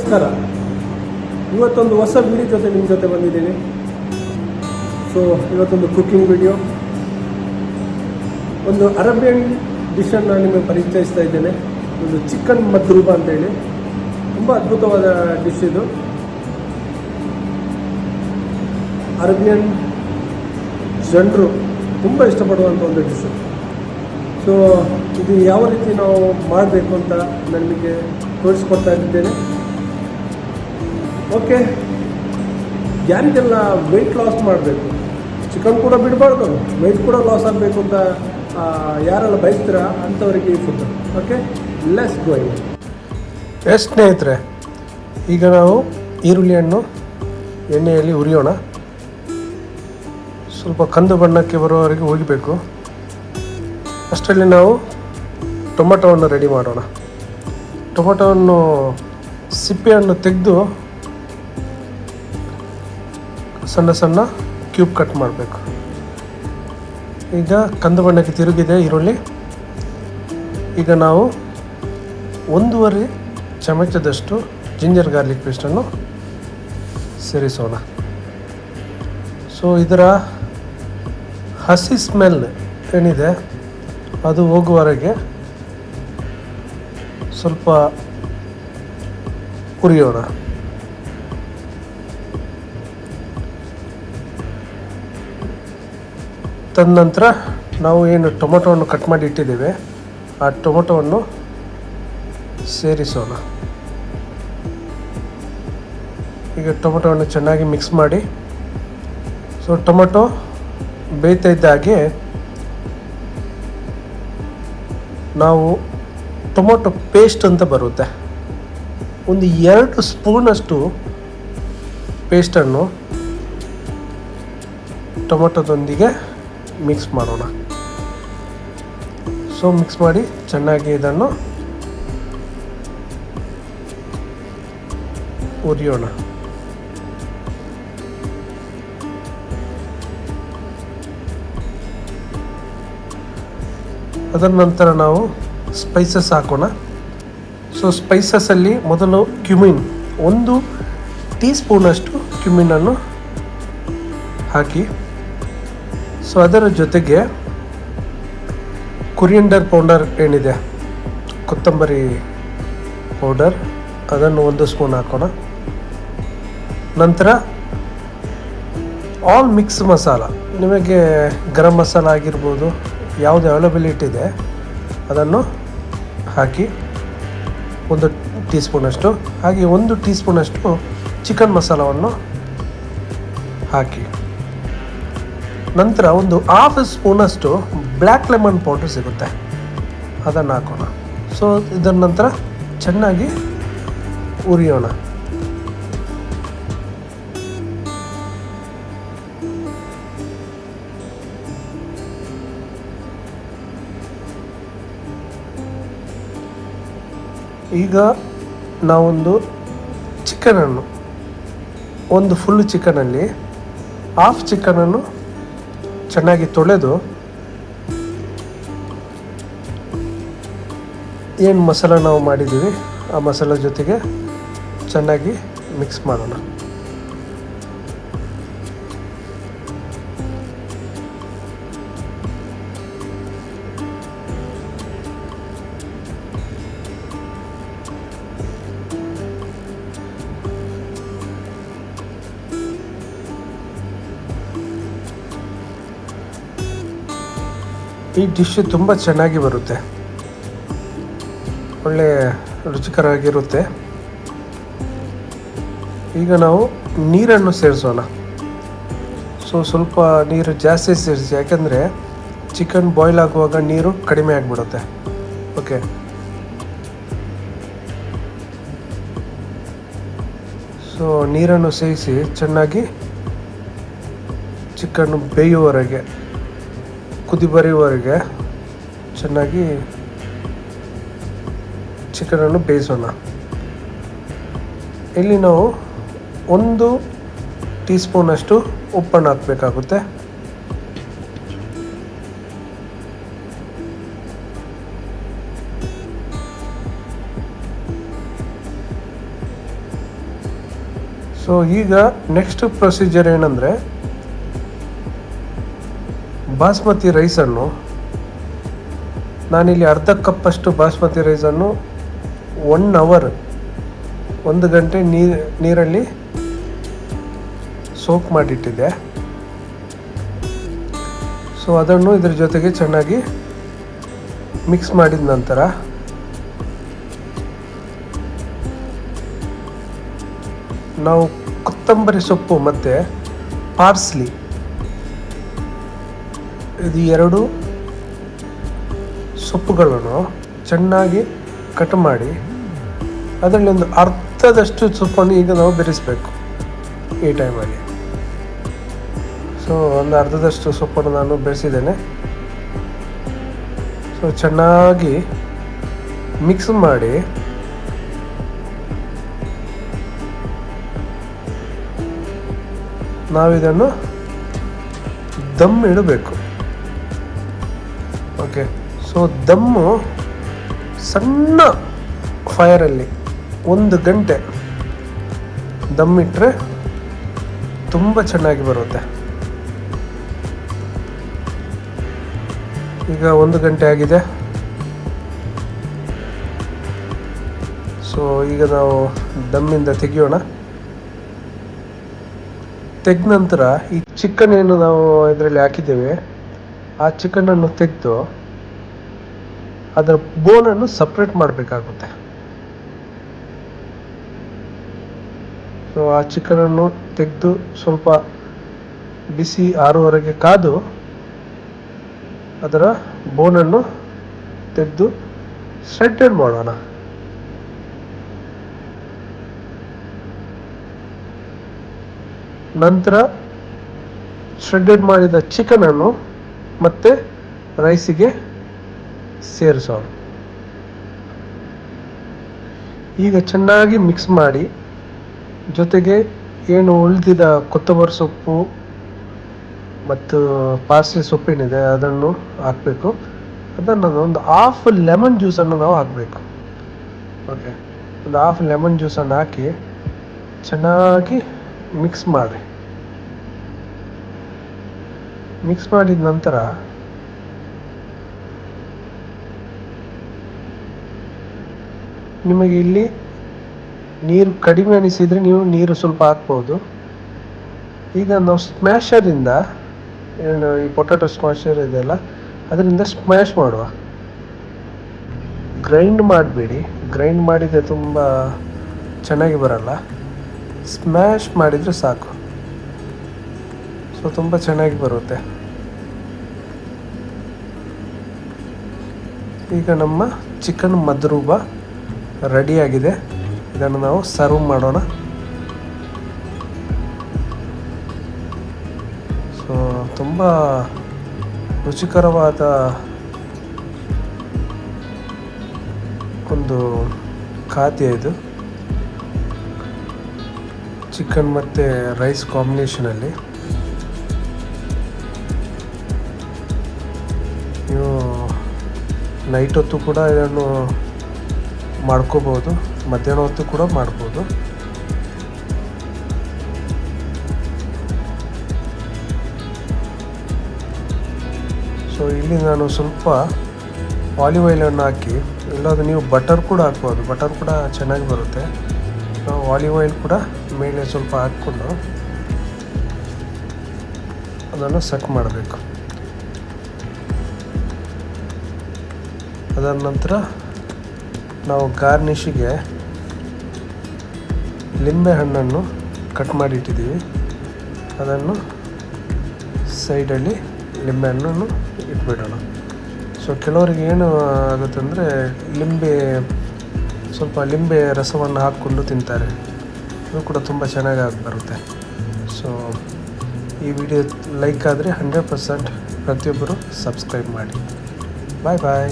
ನಮಸ್ಕಾರ. ಇವತ್ತೊಂದು ಹೊಸ ವಿಡಿಯೋ ಜೊತೆ ನಿಮ್ಮ ಜೊತೆ ಬಂದಿದ್ದೀನಿ. ಸೊ ಇವತ್ತೊಂದು ಕುಕಿಂಗ್ ವಿಡಿಯೋ, ಒಂದು ಅರೇಬಿಯನ್ ಡಿಶನ್ನು ನಿಮಗೆ ಪರಿಚಯಿಸ್ತಾ ಇದ್ದೇನೆ. ಒಂದು ಚಿಕನ್ ಮದ್ರೂಬ ಅಂತೇಳಿ, ತುಂಬ ಅದ್ಭುತವಾದ ಡಿಶ್ ಇದು. ಅರೇಬಿಯನ್ ಜನರು ತುಂಬ ಇಷ್ಟಪಡುವಂಥ ಒಂದು ಡಿಶ್. ಸೊ ಇದು ಯಾವ ರೀತಿ ನಾವು ಮಾಡಬೇಕು ಅಂತ ನನಗೆ ತೋರಿಸ್ಕೊಡ್ತಾ ಇದ್ದೇನೆ. ಓಕೆ, ಯಾರಿಗೆಲ್ಲ ವೆಯ್ಟ್ ಲಾಸ್ ಮಾಡಬೇಕು, ಚಿಕನ್ ಕೂಡ ಬಿಡಬಾರ್ದು, ವೆಯ್ಟ್ ಕೂಡ ಲಾಸ್ ಆಗಬೇಕು ಅಂತ ಯಾರೆಲ್ಲ ಬಯಸ್ತೀರಾ ಅಂಥವರಿಗೆ ಈ ಫುಡ್. Okay, let's go. ಎಷ್ಟು ಸ್ನೇಹಿತರೆ, ಈಗ ನಾವು ಈರುಳ್ಳಿಯನ್ನು ಎಣ್ಣೆಯಲ್ಲಿ ಹುರಿಯೋಣ. ಸ್ವಲ್ಪ ಕಂದು ಬಣ್ಣಕ್ಕೆ ಬರುವವರೆಗೆ ಹೋಗಬೇಕು. ಅಷ್ಟರಲ್ಲಿ ನಾವು ಟೊಮೆಟೊವನ್ನು ರೆಡಿ ಮಾಡೋಣ. ಟೊಮೆಟೊವನ್ನು ಸಿಪ್ಪೆಯನ್ನು ತೆಗೆದು ಸಣ್ಣ ಸಣ್ಣ ಕ್ಯೂಬ್ ಕಟ್ ಮಾಡಬೇಕು. ಈಗ ಕಂದು ಬಣ್ಣಕ್ಕೆ ತಿರುಗಿದೆ ಈರುಳ್ಳಿ. ಈಗ ನಾವು 1.5 ಚಮಚದಷ್ಟು ಜಿಂಜರ್ ಗಾರ್ಲಿಕ್ ಪೇಸ್ಟನ್ನು ಸೇರಿಸೋಣ. ಸೊ ಇದರ ಹಸಿ ಸ್ಮೆಲ್ ಏನಿದೆ ಅದು ಹೋಗುವವರೆಗೆ ಸ್ವಲ್ಪ ಹುರಿಯೋಣ. ತದನಂತರ ನಾವು ಏನು ಟೊಮೆಟೊವನ್ನು ಕಟ್ ಮಾಡಿ ಇಟ್ಟಿದ್ದೇವೆ ಆ ಟೊಮೆಟೊವನ್ನು ಸೇರಿಸೋಣ. ಈಗ ಟೊಮೆಟೊವನ್ನು ಚೆನ್ನಾಗಿ ಮಿಕ್ಸ್ ಮಾಡಿ. ಸೊ ಟೊಮೆಟೊ ಬೇಯ್ತಾ ಇದ್ದ ಹಾಗೆ ನಾವು ಟೊಮೊಟೊ ಪೇಸ್ಟ್ ಅಂತ ಬರುತ್ತೆ, ಒಂದು 2 ಸ್ಪೂನಷ್ಟು ಪೇಸ್ಟನ್ನು ಟೊಮೊಟೊದೊಂದಿಗೆ ಮಿಕ್ಸ್ ಮಾಡೋಣ. ಸೊ ಮಿಕ್ಸ್ ಮಾಡಿ ಚೆನ್ನಾಗಿ ಇದನ್ನು ಹುರಿಯೋಣ. ಅದರ ನಂತರ ನಾವು ಸ್ಪೈಸಸ್ ಹಾಕೋಣ. ಸೊ ಸ್ಪೈಸಸಲ್ಲಿ ಮೊದಲು ಕ್ಯುಮಿನ್, 1 ಟೀ ಸ್ಪೂನಷ್ಟು ಕ್ಯುಮಿನನ್ನು ಹಾಕಿ. ಸೊ ಅದರ ಜೊತೆಗೆ ಕೊರಿಯಂಡರ್ ಪೌಡರ್ ಏನಿದೆ, ಕೊತ್ತಂಬರಿ ಪೌಡರ್, ಅದನ್ನು 1 ಸ್ಪೂನ್ ಹಾಕೋಣ. ನಂತರ ಆಲ್ ಮಿಕ್ಸ್ ಮಸಾಲ, ನಿಮಗೆ ಗರಂ ಮಸಾಲ ಆಗಿರ್ಬೋದು, ಯಾವುದು ಅವೈಲಬಿಲಿಟಿ ಇದೆ ಅದನ್ನು ಹಾಕಿ 1 ಟೀ ಸ್ಪೂನಷ್ಟು. ಹಾಗೆ 1 ಟೀ ಸ್ಪೂನಷ್ಟು ಚಿಕನ್ ಮಸಾಲವನ್ನು ಹಾಕಿ. ನಂತರ ಒಂದು 1/2 ಸ್ಪೂನಷ್ಟು ಬ್ಲ್ಯಾಕ್ ಲೆಮನ್ ಪೌಡರ್ ಸಿಗುತ್ತೆ, ಅದನ್ನು ಹಾಕೋಣ. ಸೊ ಇದರ ನಂತರ ಚೆನ್ನಾಗಿ ಹುರಿಯೋಣ. ಈಗ ನಾವೊಂದು ಚಿಕನನ್ನು, ಒಂದು ಫುಲ್ ಚಿಕನಲ್ಲಿ 1/2 ಚಿಕನನ್ನು ಚೆನ್ನಾಗಿ ತೊಳೆದು ಏನು ಮಸಾಲ ನಾವು ಮಾಡಿದ್ದೀವಿ ಆ ಮಸಾಲ ಜೊತೆಗೆ ಚೆನ್ನಾಗಿ ಮಿಕ್ಸ್ ಮಾಡೋಣ. ಈ ಡಿಶ್ ತುಂಬ ಚೆನ್ನಾಗಿ ಬರುತ್ತೆ, ಒಳ್ಳೆ ರುಚಿಕರವಾಗಿರುತ್ತೆ. ಈಗ ನಾವು ನೀರನ್ನು ಸೇರಿಸೋಣ. ಸೊ ಸ್ವಲ್ಪ ನೀರು ಜಾಸ್ತಿ ಸೇರಿಸಿ, ಯಾಕೆಂದರೆ ಚಿಕನ್ ಬಾಯ್ಲ್ ಆಗುವಾಗ ನೀರು ಕಡಿಮೆ ಆಗಿಬಿಡುತ್ತೆ. ಓಕೆ, ಸೊ ನೀರನ್ನು ಸೇರಿಸಿ ಚೆನ್ನಾಗಿ ಚಿಕನ್ ಬೇಯುವವರೆಗೆ, ಕುದಿ ಬರೆಯುವವರೆಗೆ ಚೆನ್ನಾಗಿ ಚಿಕನನ್ನು ಬೇಯಿಸೋಣ. ಇಲ್ಲಿ ನಾವು 1 ಟೀ ಸ್ಪೂನಷ್ಟು ಉಪ್ಪನ್ನು ಹಾಕಬೇಕಾಗುತ್ತೆ. ಸೊ ಈಗ ನೆಕ್ಸ್ಟ್ ಪ್ರೊಸೀಜರ್ ಏನಂದರೆ, ಬಾಸ್ಮತಿ ರೈಸನ್ನು ನಾನಿಲ್ಲಿ ಅರ್ಧ ಕಪ್ಪಷ್ಟು ಬಾಸ್ಮತಿ ರೈಸನ್ನು 1 ಅವರ್ 1 ಗಂಟೆ ನೀರಲ್ಲಿ ಸೋಕ್ ಮಾಡಿಟ್ಟಿದ್ದೆ. ಸೊ ಅದನ್ನು ಇದ್ರ ಜೊತೆಗೆ ಚೆನ್ನಾಗಿ ಮಿಕ್ಸ್ ಮಾಡಿದ ನಂತರ ನಾವು ಕೊತ್ತಂಬರಿ ಸೊಪ್ಪು ಮತ್ತು ಪಾರ್ಸ್ಲಿ ಇದು 2 ಸೊಪ್ಪುಗಳನ್ನು ಚೆನ್ನಾಗಿ ಕಟ್ ಮಾಡಿ ಅದರಲ್ಲಿ ಒಂದು ಅರ್ಧದಷ್ಟು ಸೊಪ್ಪನ್ನು ಈಗ ನಾವು ಬೆರೆಸಬೇಕು ಈ ಟೈಮಲ್ಲಿ. ಸೊ ಒಂದು ಅರ್ಧದಷ್ಟು ಸೊಪ್ಪನ್ನು ನಾನು ಬೆರೆಸಿದ್ದೇನೆ. ಸೊ ಚೆನ್ನಾಗಿ ಮಿಕ್ಸ್ ಮಾಡಿ ನಾವಿದನ್ನು ದಮ್ ಇಡಬೇಕು. ಓಕೆ, ಸೊ ದಮ್ಮು ಸಣ್ಣ ಫೈರಲ್ಲಿ 1 ಗಂಟೆ ದಮ್ ಇಟ್ಟರೆ ತುಂಬ ಚೆನ್ನಾಗಿ ಬರುತ್ತೆ. ಈಗ 1 ಗಂಟೆ ಆಗಿದೆ. ಸೊ ಈಗ ನಾವು ದಮ್ಮಿಂದ ತೆಗೆಯೋಣ. ತೆಗೆದ ನಂತರ ಈ ಚಿಕನ್ ಏನು ನಾವು ಇದರಲ್ಲಿ ಹಾಕಿದ್ದೇವೆ, ಆ ಚಿಕನನ್ನು ತೆಗೆದು ಅದರ ಬೋನನ್ನು ಸಪ್ರೇಟ್ ಮಾಡಬೇಕಾಗುತ್ತೆ. ಸೊ ಆ ಚಿಕನನ್ನು ತೆಗೆದು ಸ್ವಲ್ಪ ಬಿಸಿ ಆರುವರೆಗೆ ಕಾದು ಅದರ ಬೋನನ್ನು ತೆಗೆದು ಸ್ಟ್ರೆಟೆಡ್ ಮಾಡೋಣ. ನಂತರ ಶ್ರೆಡೆಡ್ ಮಾಡಿದ ಚಿಕನನ್ನು ಮತ್ತೆ ರೈಸಿಗೆ ಸೇರಿಸೋಣ. ಈಗ ಚೆನ್ನಾಗಿ ಮಿಕ್ಸ್ ಮಾಡಿ ಜೊತೆಗೆ ಏನು ಉಳಿದಿದ ಕೊತ್ತಂಬರಿ ಸೊಪ್ಪು ಮತ್ತು ಪಾರ್ಸ್ಲಿ ಸೊಪ್ಪೇನಿದೆ ಅದನ್ನು ಹಾಕಬೇಕು. ಅದನ್ನು ಒಂದು ಹಾಫ್ ಲೆಮನ್ ಜ್ಯೂಸನ್ನು ನಾವು ಹಾಕಬೇಕು. ಓಕೆ, ಒಂದು ಹಾಫ್ ಲೆಮನ್ ಜ್ಯೂಸನ್ನು ಹಾಕಿ ಚೆನ್ನಾಗಿ ಮಿಕ್ಸ್ ಮಾಡಿ. ಮಿಕ್ಸ್ ಮಾಡಿದ ನಂತರ ನಿಮಗೆ ಇಲ್ಲಿ ನೀರು ಕಡಿಮೆ ಅನಿಸಿದರೆ ನೀವು ನೀರು ಸ್ವಲ್ಪ ಹಾಕ್ಬೋದು. ಈಗ ನಾವು ಸ್ಮ್ಯಾಶರಿಂದ ಏನು ಈ ಪೊಟ್ಯಾಟೊ ಸ್ಮ್ಯಾಶರ್ ಇದೆಯಲ್ಲ ಅದರಿಂದ ಸ್ಮ್ಯಾಶ್ ಮಾಡುವ. ಗ್ರೈಂಡ್ ಮಾಡಬೇಡಿ, ಗ್ರೈಂಡ್ ಮಾಡಿದರೆ ತುಂಬ ಚೆನ್ನಾಗಿ ಬರಲ್ಲ. ಸ್ಮ್ಯಾಶ್ ಮಾಡಿದರೆ ಸಾಕು, ಸೊ ತುಂಬ ಚೆನ್ನಾಗಿ ಬರುತ್ತೆ. ಈಗ ನಮ್ಮ ಚಿಕನ್ ಮದ್ರೂಬ ರೆಡಿಯಾಗಿದೆ. ಇದನ್ನು ನಾವು ಸರ್ವ್ ಮಾಡೋಣ. ಸೊ ತುಂಬ ರುಚಿಕರವಾದ ಒಂದು ಖಾದ್ಯ ಇದು. ಚಿಕನ್ ಮತ್ತು ರೈಸ್ ಕಾಂಬಿನೇಷನಲ್ಲಿ ನೀವು ನೈಟ್ ಹೊತ್ತು ಕೂಡ ಇದನ್ನು ಮಾಡ್ಕೋಬೋದು, ಮಧ್ಯಾಹ್ನ ಹೊತ್ತು ಕೂಡ ಮಾಡ್ಬೋದು. ಸೊ ಇಲ್ಲಿ ನಾನು ಸ್ವಲ್ಪ ಆಲಿವ್ ಆಯಿಲನ್ನು ಹಾಕಿ, ಇಲ್ಲಾಂದರೆ ನೀವು ಬಟರ್ ಕೂಡ ಹಾಕ್ಬೋದು, ಬಟರ್ ಕೂಡ ಚೆನ್ನಾಗಿ ಬರುತ್ತೆ. ನಾವು ಆಲಿವ್ ಆಯಿಲ್ ಕೂಡ ಮೇಲೆ ಸ್ವಲ್ಪ ಹಾಕ್ಕೊಂಡು ಅದನ್ನು ಸೆಟ್ ಮಾಡಬೇಕು. ಅದರ ನಂತರ ನಾವು ಗಾರ್ನಿಷಿಗೆ ಲಿಂಬೆ ಹಣ್ಣನ್ನು ಕಟ್ ಮಾಡಿ ಇಟ್ಟಿದ್ದೀವಿ. ಅದನ್ನು ಸೈಡಲ್ಲಿ ಲಿಂಬೆ ಹಣ್ಣನ್ನು ಇಟ್ಬಿಡೋಣ. ಸೊ ಕೆಲವರಿಗೆ ಏನು ಆಗುತ್ತೆ ಅಂದರೆ ಸ್ವಲ್ಪ ಲಿಂಬೆ ರಸವನ್ನು ಹಾಕ್ಕೊಂಡು ತಿಂತಾರೆ. ಇದು ಕೂಡ ತುಂಬ ಚೆನ್ನಾಗಿ ಬರುತ್ತೆ. ಸೊ ಈ ವಿಡಿಯೋ ಲೈಕ್ ಆದರೆ 100% ಪ್ರತಿಯೊಬ್ಬರು ಸಬ್ಸ್ಕ್ರೈಬ್ ಮಾಡಿ. ಬಾಯ್ ಬಾಯ್.